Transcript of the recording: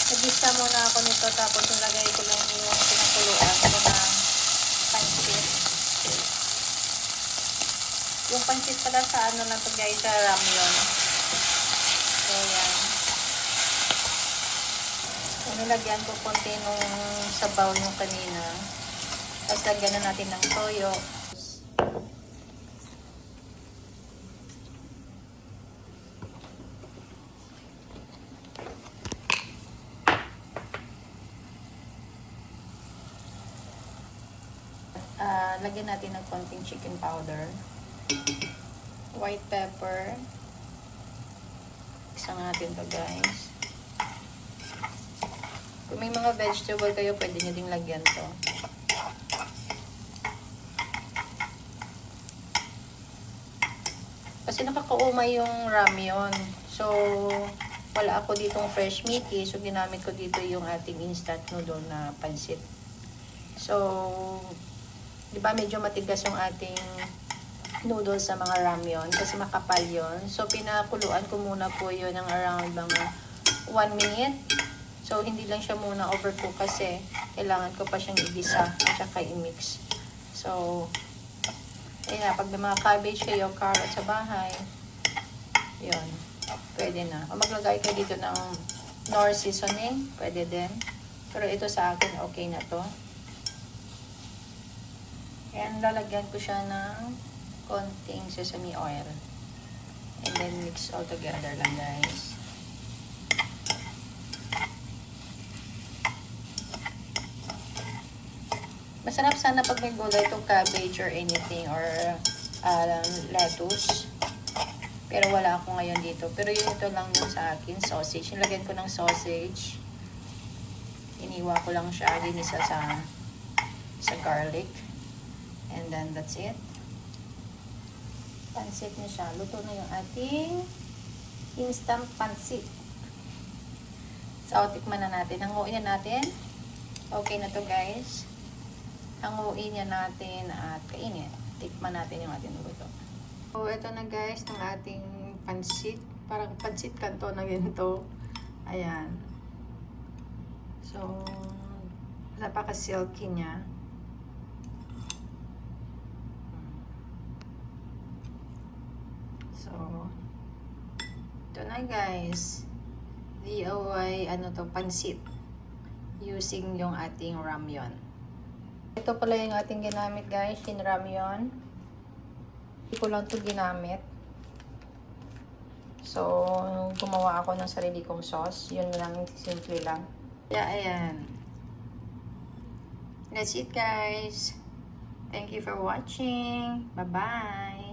Nagisa muna ako nito tapos nilagay ko lang yung pinakuluan ko na pansit. Yung pansit pala sa ano na to guys, sa ramyun. So yan. So nilagyan ko konti nung sabaw nung kanina. Tapos lagyan na natin ng toyo. Lagyan natin ng konting chicken powder, white pepper. Isa natin to guys. Kung may mga vegetable kayo, pwede nyo ding lagyan to. Kasi nakakaumay yung ramyun. So, wala ako ditong fresh meaty. So, ginamit ko dito yung ating instant noodle na pansit. So, di ba medyo matigas yung ating noodles sa mga ramyun kasi makapal yon. So, pinakuluan ko muna po yun ng around mga 1 minute. So, hindi lang siya muna overcook kasi kailangan ko pa siyang igisa at saka i-mix. So, ayun na, pag may mga cabbage kayo, carrot sa bahay, yun, pwede na. O maglagay kayo dito ng Knorr seasoning, pwede din. Pero ito sa akin, okay na to. Ayan, lalagyan ko siya ng konting sesame oil. And then mix all together lang guys. Masarap sana pag may gulay itong cabbage or anything or lettuce. Pero wala ako ngayon dito. Pero yun ito lang yung sa akin, sausage. Nilagyan ko ng sausage. Iniwa ko lang siya, ginisa sa garlic. And then, that's it. Pansit na siya. Luto na yung ating instant pansit. So, tikman na natin. Hanguin na natin. Okay na to guys. Hanguin na natin at kainin. Tikman natin yung ating luto. So, ito na guys, ng ating pansit. Parang pansit kanto na ganito. Ayan. So, napaka-silky niya. So, ito na guys. DIY, pansit. Using yung ating ramyun. Ito pala yung ating ginamit guys, yung ramyun. Hindi ko lang ito ginamit. So, gumawa ako ng sarili kong sauce. Yun lang, simple lang. Yeah, ayan. That's it guys. Thank you for watching. Bye-bye.